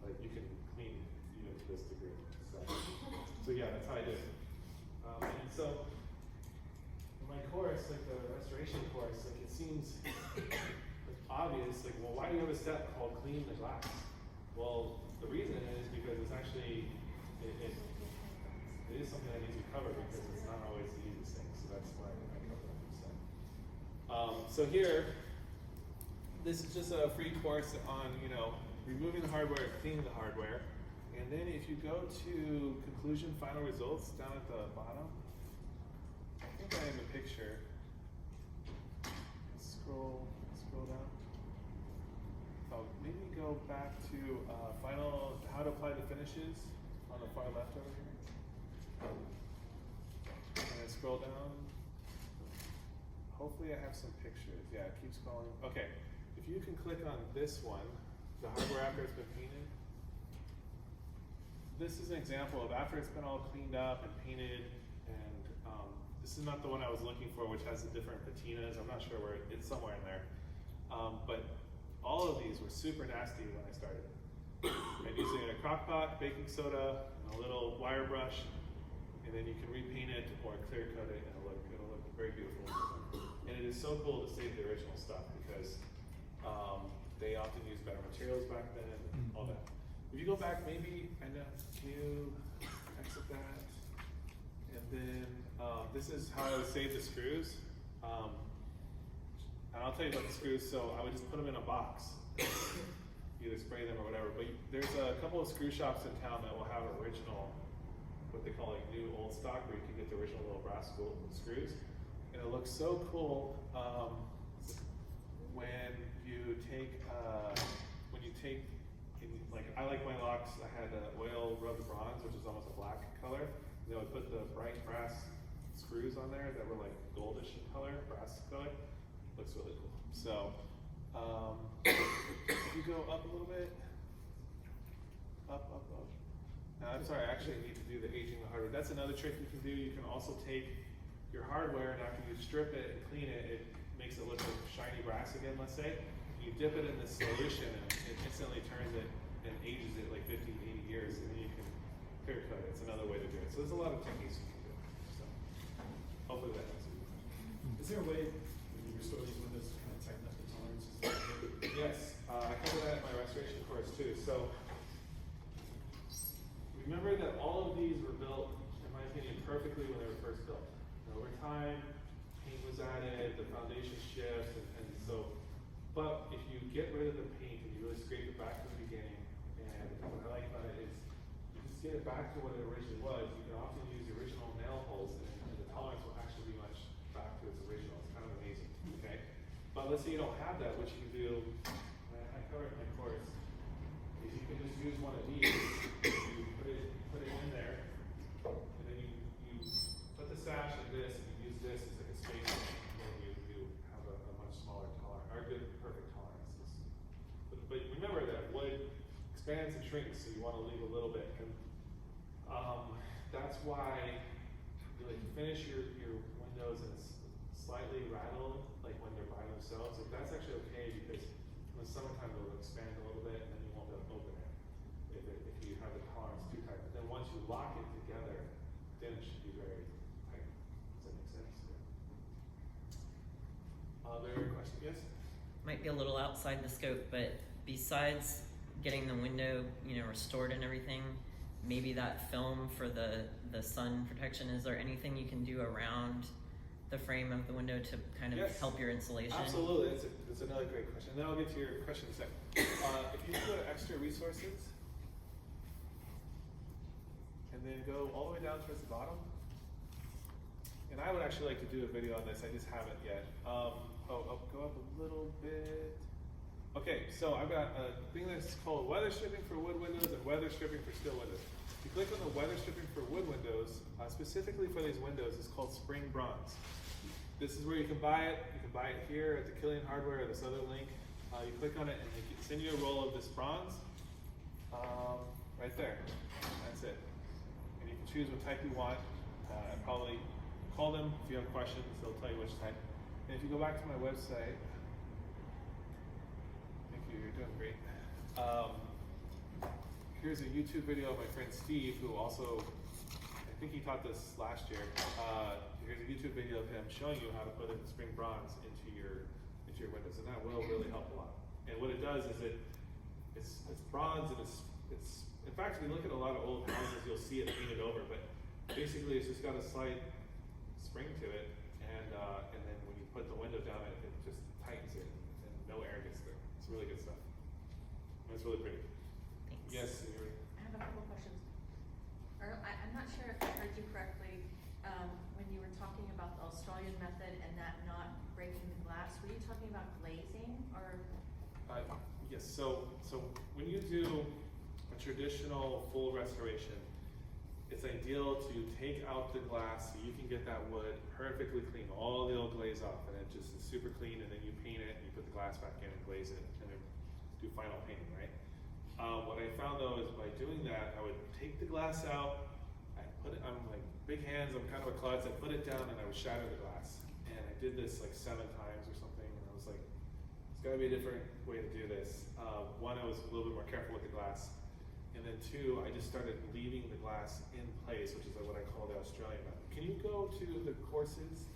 Like you can clean even to this degree. So yeah, that's how I did it. And so in my course, like the restoration course, like it seems obvious, like, well, why do you have a step called clean the glass? Well, the reason is because it's actually, it is something that needs to be covered because it's not always the easiest thing. So that's why I cover that. So here, this is just a free course on, removing the hardware, cleaning the hardware. And then if you go to conclusion, final results down at the bottom, I think I have a picture. Scroll down. Oh, maybe go back to final, how to apply the finishes on the far left over here. And then scroll down. Hopefully I have some pictures. Yeah, keep scrolling. Okay, if you can click on this one, the hardware after it's been painted. This is an example of after it's been all cleaned up and painted, and this is not the one I was looking for, which has the different patinas. I'm not sure where it's somewhere in there. But all of these were super nasty when I started. I'm using a crock pot, baking soda, and a little wire brush, and then you can repaint it or clear coat it, and it'll look very beautiful. And it is so cool to save the original stuff because they often use better materials back then, and all that. If you go back, maybe, I know, can you exit that? And then this is how I would save the screws. And I'll tell you about the screws. So I would just put them in a box, either spray them or whatever. But there's a couple of screw shops in town that will have original, what they call like new old stock, where you can get the original little brass screws. And it looks so cool when you take like, I like my locks, I had oil rubbed bronze, which is almost a black color. They would put the bright brass screws on there that were like goldish in color, brass color. Looks really cool. So, if you go up a little bit, up. I'm sorry, I actually need to do the aging the hardware. That's another trick you can do. You can also take your hardware and after you strip it and clean it, it makes it look like shiny brass again, let's say. You dip it in this solution and it instantly turns it and ages it like 50, 80 years, and then you can clear cut it. It's another way to do it. So there's a lot of techniques you can do. So hopefully that answers your question. Is there a way, when you restore these windows, to kind of tighten up the tolerances? Yes, I cover that in my restoration course too. So remember that all of these were built, in my opinion, perfectly when they were first built. And over time, paint was added, the foundation shifts, and so, but if you get rid of the paint and you really scrape it back to the beginning, and what I like about it is you just get it back to what it originally was. You can often use the original nail holes, and the tolerance will actually be much back to its original. It's kind of amazing, okay? But let's say you don't have that, what you can do, I cover it in my course, is you can just use one of these, you put it in there, and then you put the sash in this, and you use this as like a spacer, and then you have a much smaller tolerance, or good, perfect tolerances. But remember that wood expands and shrinks, so you want to leave a little bit. And that's why you like finish your windows and it's slightly rattled, like when they're by themselves. Like that's actually okay because in the summertime they'll expand a little bit and then you won't be able to open it if you have the tolerance too tight. But then once you lock it together, then it should be very tight. Does that make sense? Other question? Yes? Might be a little outside the scope, but besides getting the window, restored and everything, maybe that film for the sun protection, is there anything you can do around the frame of the window to kind of Yes. help your insulation? Absolutely, that's another great question. And then I'll get to your question in a second. If you go to extra resources, and then go all the way down towards the bottom, and I would actually like to do a video on this, I just haven't yet. Go up a little bit. Okay, so I've got a thing that's called weather stripping for wood windows and weather stripping for steel windows. If you click on the weather stripping for wood windows, specifically for these windows, it's called spring bronze. This is where you can buy it. You can buy it here at the Killian Hardware or this other link. You click on it and they can send you a roll of this bronze. Right there. That's it. And you can choose what type you want. And probably call them if you have questions. They'll tell you which type. And if you go back to my website, thank you, you're doing great. Here's a YouTube video of my friend Steve, who also, I think he taught this last year. Here's a YouTube video of him showing you how to put in spring bronze into your windows, and that will really help a lot. And what it does is it's bronze, and it's in fact, if you look at a lot of old houses, you'll see it painted over, but basically it's just got a slight spring to it, and then when you put the window down, it just tightens it, and no air gets through. It's really good stuff. And it's really pretty. Thanks. Yes, I have a couple questions. I'm not sure if I heard you correctly, when you were talking about the Australian method and that not breaking the glass. Were you talking about glazing or? yes, so when you do a traditional full restoration, it's ideal to take out the glass so you can get that wood perfectly clean, all the old glaze off, and it just is super clean, and then you paint it, and you put the glass back in and glaze it, and then do final painting, right? What I found though is by doing that, I would take the glass out, I put it, I'm like big hands, I'm kind of a klutz, I put it down and I would shatter the glass. And I did this like 7 times or something, and I was like, there's gotta be a different way to do this. One, I was a little bit more careful with the glass. And then 2, I just started leaving the glass in place, which is like what I call the Australian method. Can you go to the courses?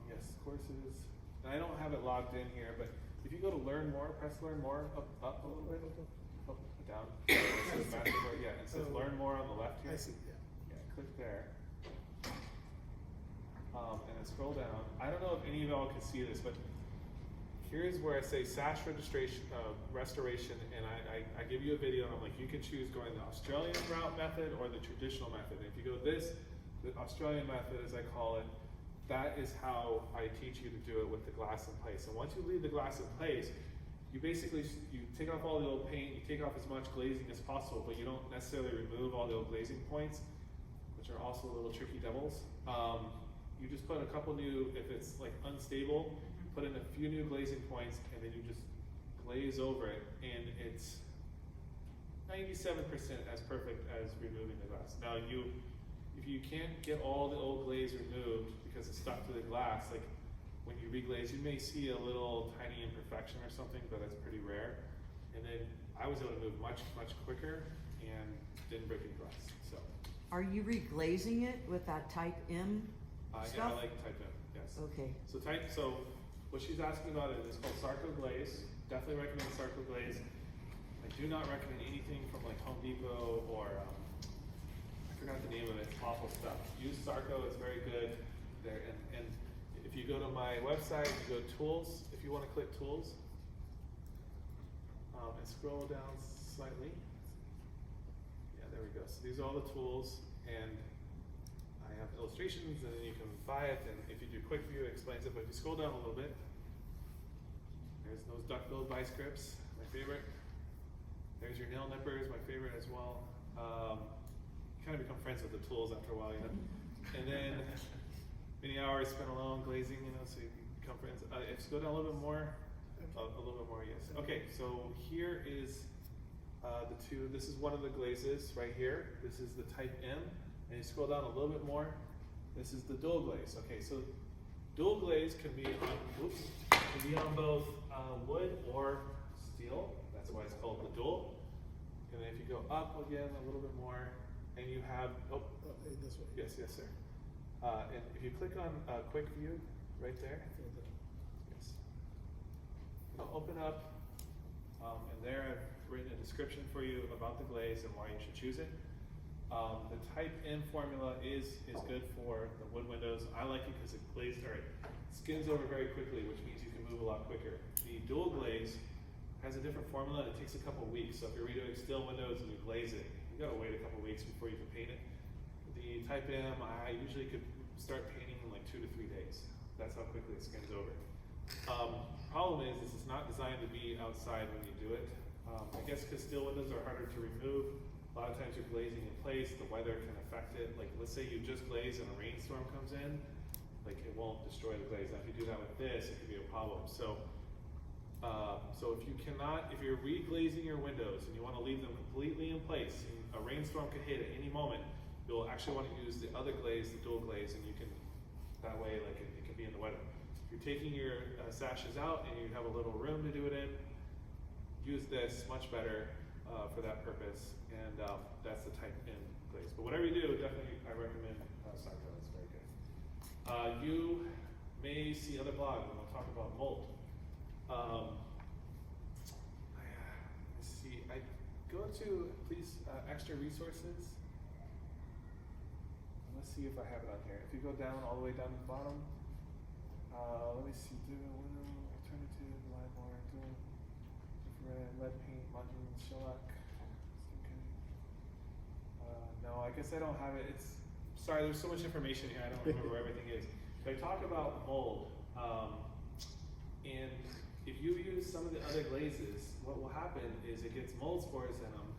Yes, courses. And I don't have it logged in here, but if you go to learn more, press learn more, up a little bit, up, down. It says masterboard, yeah, it says learn more on the left here. I see, yeah. Yeah, click there. And then scroll down. I don't know if any of y'all can see this, but here's where I say sash restoration, and I give you a video, and I'm like, you can choose going the Australian route method or the traditional method. And if you go the Australian method, as I call it, that is how I teach you to do it with the glass in place. And once you leave the glass in place, you basically, you take off all the old paint, you take off as much glazing as possible, but you don't necessarily remove all the old glazing points, which are also little tricky devils. You just put a couple new, if it's like unstable, put in a few new glazing points, and then you just glaze over it, and it's 97% as perfect as removing the glass. Now if you can't get all the old glaze removed because it's stuck to the glass, like when you reglaze, you may see a little tiny imperfection or something, but that's pretty rare. And then I was able to move much, much quicker and didn't break any glass, so. Are you reglazing it with that type M Yeah, stuff? I like type M, yes. Okay. So what she's asking about is called Sarco Glaze. Definitely recommend Sarco Glaze. I do not recommend anything from like Home Depot or, I forgot the name of it, it's awful stuff. Use Sarco, it's very good there. And if you go to my website, you go tools, if you want to click tools, and scroll down slightly. Yeah, there we go. So these are all the tools, and I have illustrations, and then you can buy it, and if you do quick view, it explains it, but if you scroll down a little bit, there's those duck-billed vice grips, my favorite. There's your nail nippers, my favorite as well. You kind of become friends with the tools after a while, you know. And then many hours spent alone glazing, you know, so you become friends. If you go down a little bit more, a little bit more, yes. Okay, so here is the two. This is one of the glazes right here. This is the type M, and you scroll down a little bit more. This is the dual glaze. Okay, so dual glaze can be on both wood or steel. That's why it's called the dual. And then if you go up again a little bit more, and you have This way. yes, sir. And if you click on quick view right there, yes, it'll open up, and there I've written a description for you about the glaze and why you should choose it. The type M formula is good for the wood windows. I like it because it skins over very quickly, which means you can move a lot quicker. The dual glaze has a different formula, and it takes a couple weeks. So if you're redoing steel windows and you glaze it, you gotta wait a couple weeks before you can paint it. The type M, I usually could start painting in like 2 to 3 days. That's how quickly it skins over. Problem is it's not designed to be outside when you do it. I guess because steel windows are harder to remove. A lot of times you're glazing in place, the weather can affect it. Like let's say you just glaze and a rainstorm comes in, like it won't destroy the glaze. Now if you do that with this, it could be a problem. So if you're reglazing your windows and you want to leave them completely in place, and a rainstorm could hit at any moment, you'll actually want to use the other glaze, the dual glaze, and you can, that way like it can be in the weather. If you're taking your sashes out and you have a little room to do it in, use this, much better for that purpose, and that's the type M glaze. But whatever you do, definitely I recommend Sarco, it's very good. You may see other blogs when we'll talk about mold. Let's see, I go to, please, extra resources. Let's see if I have it on here. If you go down, all the way down to the bottom, let me see, alternative, LimeWire, infrared, lead paint, module, shellac. Okay. No, I guess I don't have it. Sorry, there's so much information here, I don't remember where everything is. But I talk about mold, and if you use some of the other glazes, what will happen is it gets mold spores in them,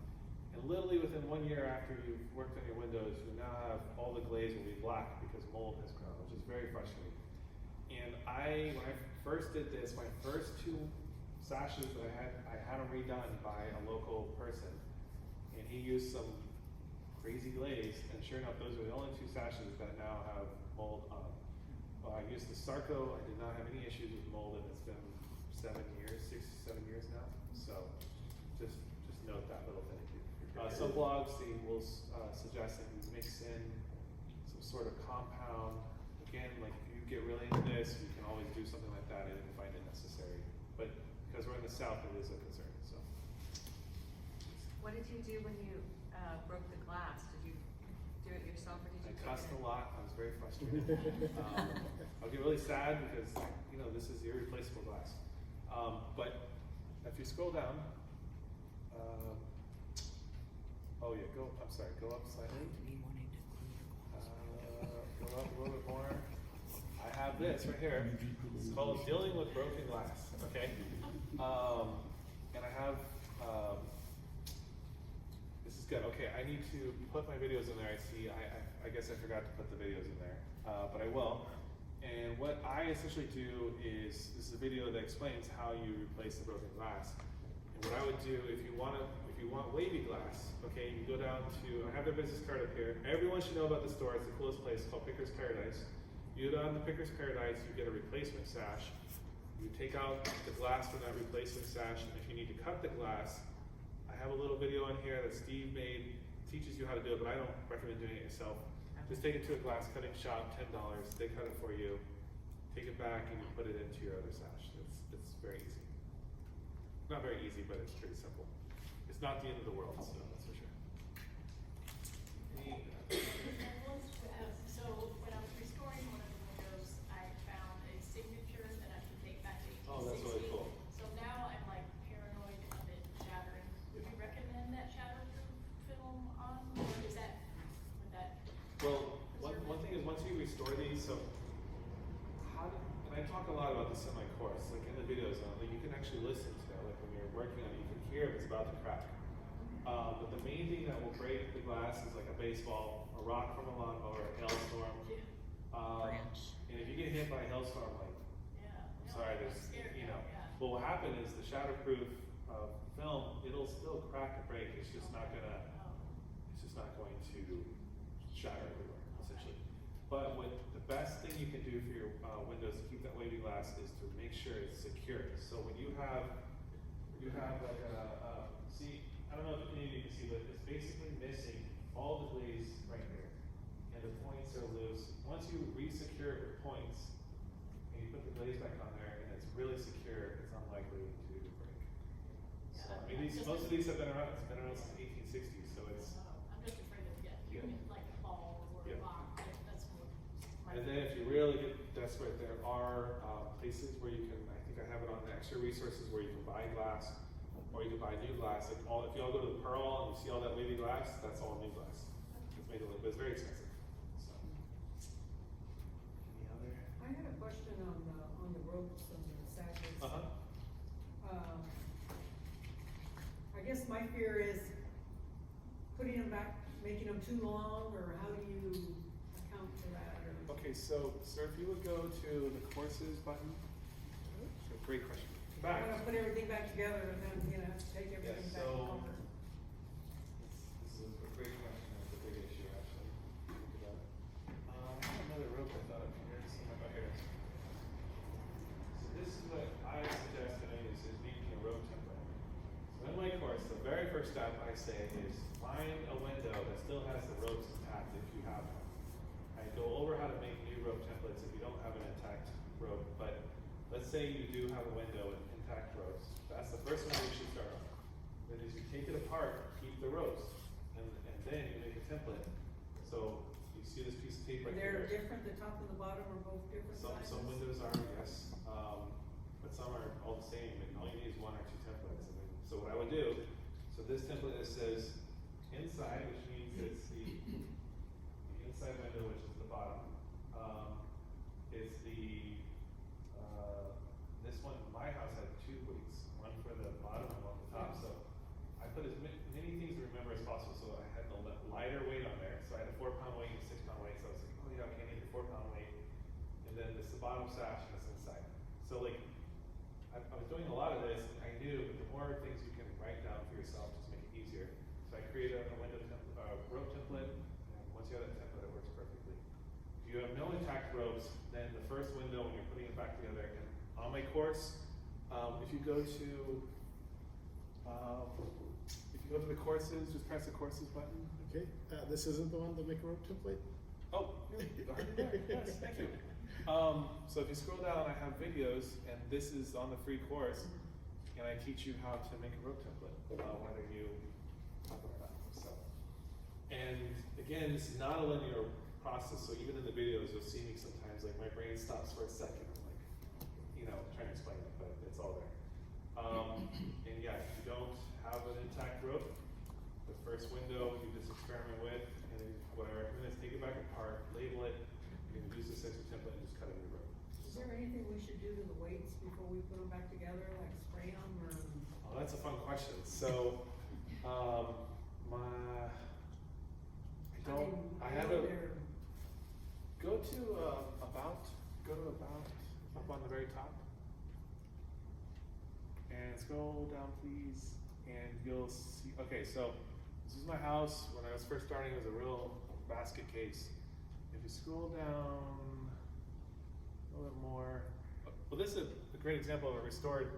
and literally within 1 year after you've worked on your windows, you now have all the glaze will be black because mold has grown, which is very frustrating. And when I first did this, my first 2 sashes that I had them redone by a local person, and he used some crazy glaze, and sure enough, those are the only 2 sashes that now have mold on them. I used the Sarco, I did not have any issues with mold, and it's been 6, 7 years now. So just note that little thing. Some blogs they will suggest that you mix in some sort of compound. Again, like if you get really into this, you can always do something like that. I didn't find it necessary, but because we're in the South, it is a concern. So. What did you do when you broke the glass? Did you do it yourself, or did you? I cussed a lot. I was very frustrated. I'll get really sad because this is irreplaceable glass. But if you scroll down, go up slightly. Go up a little bit more. I have this right here. It's called Dealing with Broken Glass. Okay. and I have, this is good, okay, I need to put my videos in there, I see, I guess I forgot to put the videos in there, but I will. And what I essentially do is, this is a video that explains how you replace the broken glass. And what I would do, if you want wavy glass, okay, you go down to, I have their business card up here. Everyone should know about the store, it's the coolest place, it's called Picker's Paradise. You go down to Picker's Paradise, you get a replacement sash. You take out the glass from that replacement sash, and if you need to cut the glass, I have a little video on here that Steve made, teaches you how to do it, but I don't recommend doing it yourself. Just take it to a glass cutting shop, $10, they cut it for you, take it back and you put it into your other sash. It's very easy. Not very easy, but it's pretty simple. It's not the end of the world, so that's for sure. So when I was restoring one of the windows, I found a signature that I could take back to 1860. Oh, that's really cool. So now I'm like paranoid of it shattering. Would you recommend that shatterproof film on, or is that, would that? Well, one thing is once you restore these, so and I talk a lot about this in my course, like in the videos, like you can actually listen to it, like when you're working on it, you can hear if it's about to crack. But the main thing that will break the glass is like a baseball, a rock from a lawnmower, a hailstorm. Branch. And if you get hit by a hailstorm, like, I'm sorry, there's, you know, but what happened is the shatterproof film, it'll still crack and break. It's just not going to shatter everywhere, essentially. But what the best thing you can do for your windows to keep that wavy glass is to make sure it's secure. So when you have like see, I don't know if any of you can see, but it's basically missing all the glaze right here, and the points are loose. Once you re-secure it with points, and you put the glaze back on there, and it's really secure, it's unlikely to break. So I mean, most of these have been around. It's been around since 1860, so it's. I'm just afraid of like a ball or a rock. That's what. And then if you really get desperate, there are places where you can, I think I have it on the extra resources where you can buy glass, or you can buy new glass. Like if you all go to the Pearl and you see all that wavy glass, that's all new glass. It's made a little, but it's very expensive. So. Any other? I had a question on the ropes and the sashes. I guess my fear is putting them back, making them too long, or how do you account for that? Or? Okay, so sir, if you would go to the courses button. Great question. Back. I want to put everything back together and then have to take everything back over. This is a great question. It's a big issue, actually. Think about it. I have another rope I thought of here. Just my here. So this is what I suggest today is making a rope template. So in my course, the very first step I say is find a window that still has the ropes intact if you have them. I go over how to make new rope templates if you don't have an intact rope, but let's say you do have a window with intact ropes. That's the first one you should start on. Then as you take it apart, keep the ropes, and then you make a template. So you see this piece of tape right They're here. different, the top and the bottom are both different sizes? Some windows are, yes, but some are all the same, and all you need is one or two templates. And then, so what I would do, so this template that says inside, which means it's the inside window, which is the bottom. It's the this one, my house had two weights, one for the bottom and one for the top. So I put as many things to remember as possible. So I had the lighter weight on there. So I had a 4-pound weight and a 6-pound weight. So I was like, oh yeah, okay, I need the 4-pound weight. And then this the bottom sash and this inside. So like, I was doing a lot of this, and I knew the more things you can write down for yourself, just make it easier. So I created a window template, rope template, and once you have that template, it works perfectly. If you have no intact ropes, then the first window when you're putting it back together, and on my course, if you go to the courses, just press the courses button. Okay, this isn't the one to make a rope template? Oh, already there. Yes, thank you. So if you scroll down, I have videos, and this is on the free course, and I teach you how to make a rope template, whether you have it or not. So, and again, this is not a linear process. So even in the videos, you'll see me sometimes like my brain stops for a second. I'm like, trying to explain it, but it's all there. And yeah, if you don't have an intact rope, the first window you just experiment with, and what I recommend is take it back apart, label it, you can use this as a template and just cut a new rope. So there anything we should do to the weights before we put them back together, like spray them or? Oh, that's a fun question. So, I have a, go to about up on the very top. And scroll down please, and you'll see, okay, so this is my house. When I was first starting, it was a real basket case. If you scroll down a little bit more, well, this is a great example of a restored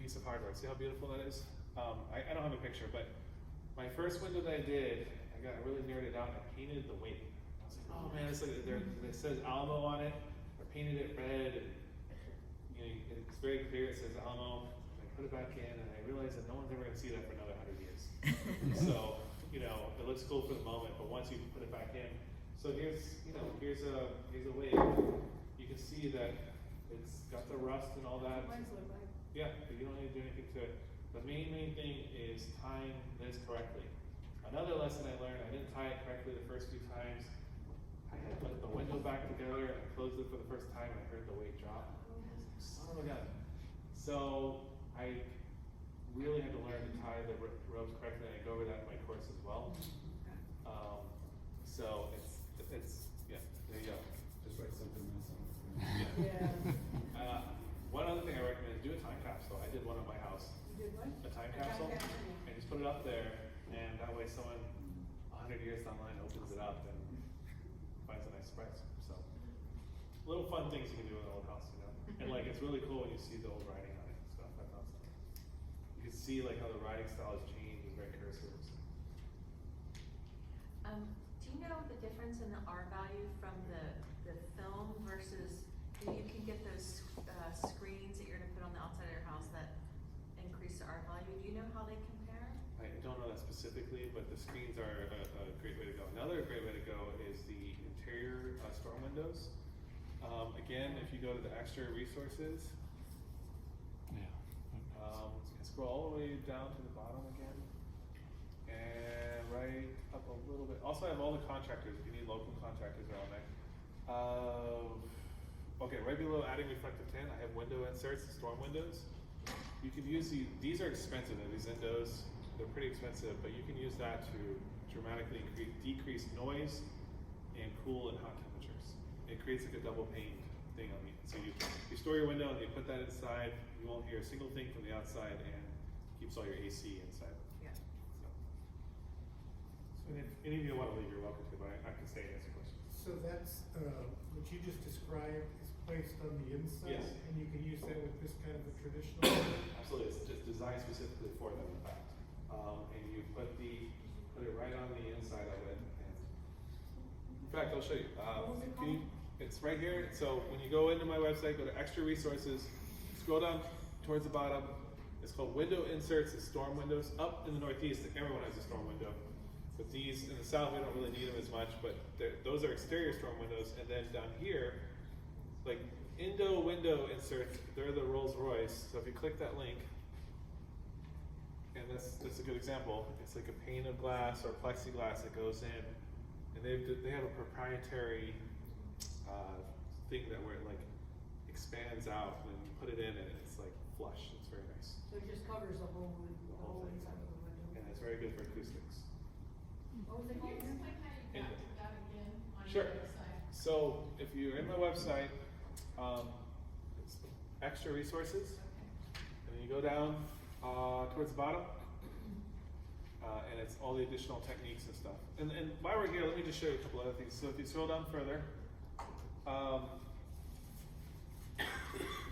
piece of hardware. See how beautiful that is? I don't have a picture, but my first window that I did, I really nerded out and I painted the wing. I was like, oh man, it's like it says Alamo on it. I painted it red, and you know, it's very clear. It says Alamo. And I put it back in, and I realized that no one's ever going to see that for another 100 years. So you know, it looks cool for the moment, but once you put it back in, so here's a way. You can see that it's got the rust and all that. Mine's look like. Yeah, but you don't need to do anything to it. The main thing is tying this correctly. Another lesson I learned, I didn't tie it correctly the first few times. I had put the window back together and I closed it for the first time and I heard the weight drop. Son of a gun. So I really had to learn to tie the ropes correctly, and I go over that in my course as well. So it's yeah, there you go. Just write something else on. Yeah. One other thing I recommend is do a time capsule. I did one at my house. You did what? A time capsule. And just put it up there, and that way someone 100 years down the line opens it up and finds a nice surprise. So little fun things you can do in an old house, you know. And like it's really cool when you see the old writing on it and stuff. That's awesome. You can see like how the writing style has changed. It's very cursive. Do you know the difference in the R value from the film versus, you can get those screens that you're gonna put on the outside of your house that increase the R value? Do you know how they compare? I don't know that specifically, but the screens are a great way to go. Another great way to go is the interior storm windows. Again, if you go to the extra resources, scroll all the way down to the bottom again, and right up a little bit. Also, I have all the contractors. If you need local contractors, are on there. Okay, right below adding reflective tint, I have window inserts, storm windows. You can use these are expensive, these windows. They're pretty expensive, but you can use that to dramatically decrease noise and cool and hot temperatures. It creates like a double pane thing on the, so you store your window and you put that inside, you won't hear a single thing from the outside and keeps all your AC inside. Yeah. So if any of you want to leave, you're welcome to, but I can stay and answer questions. So that's, what you just described is placed on the inside? Yes. And you can use that with this kind of a traditional? Absolutely, it's just designed specifically for them, in fact. And you put it right on the inside of it. And in fact, I'll show you. It's right here. So when you go into my website, go to extra resources, scroll down towards the bottom. It's called window inserts and storm windows. Up in the Northeast, everyone has a storm window. But these in the South, we don't really need them as much. But those are exterior storm windows. And then down here, like Indo window inserts, they're the Rolls Royce. So if you click that link, and that's a good example. It's like a pane of glass or plexiglass that goes in, and they have a proprietary thing that where it like expands out and you put it in and it's like flush. It's very nice. So it just covers the whole thing. inside of the window. And it's very good for acoustics. What was it Can you called? explain how you got to that again on Sure. your website? So if you're in my website, it's extra resources, and then you go down towards the bottom, and it's all the additional techniques and stuff. And while we're here, let me just show you a couple other things. So if you scroll down further,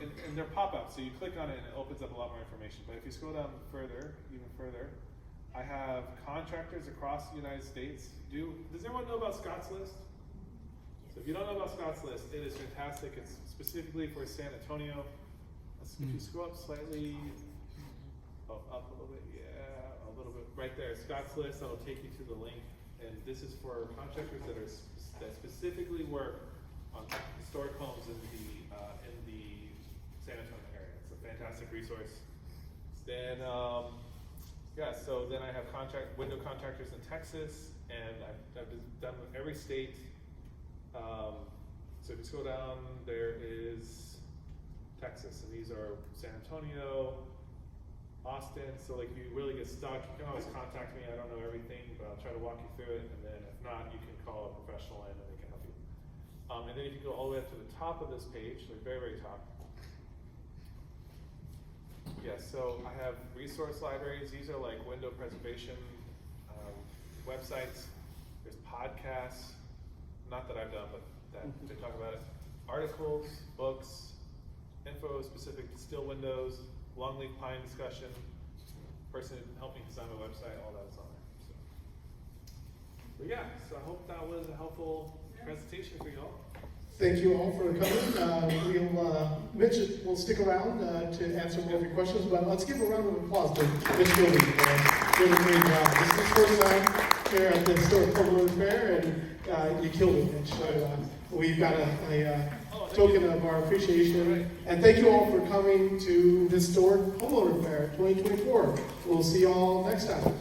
and they're pop-ups, so you click on it and it opens up a lot more information. But if you scroll down further, even further, I have contractors across the United States. Does everyone know about Scott's List? So if you don't know about Scott's List, it is fantastic. It's specifically for San Antonio. If you scroll up slightly, up a little bit, yeah, a little bit, right there, Scott's List, that'll take you to the link. And this is for contractors that specifically work on historic homes in the San Antonio area. It's a fantastic resource. Then, so then I have window contractors in Texas, and I've done with every state. So if you scroll down, there is Texas, and these are San Antonio, Austin. So like you really get stuck, you can always contact me. I don't know everything, but I'll try to walk you through it. And then if not, you can call a professional in and they can help you. And then if you go all the way up to the top of this page, the very, very top. Yes, so I have resource libraries. These are like window preservation websites. There's podcasts, not that I've done, but that they talk about it. Articles, books, info specific to still windows, longleaf pine discussion, person helping design a website, all that's on there. So. But yeah, so I hope that was a helpful presentation for you all. Thank you all for coming. Mitch will stick around to answer more of your questions, but let's give a round of applause to Mitch Kilby. Did a great job. This is his first time here at the Historic Homeowner Fair, and you killed it, Mitch. So we've got a token of our appreciation. And thank you all for coming to Historic Homeowner Fair 2024. We'll see you all next time.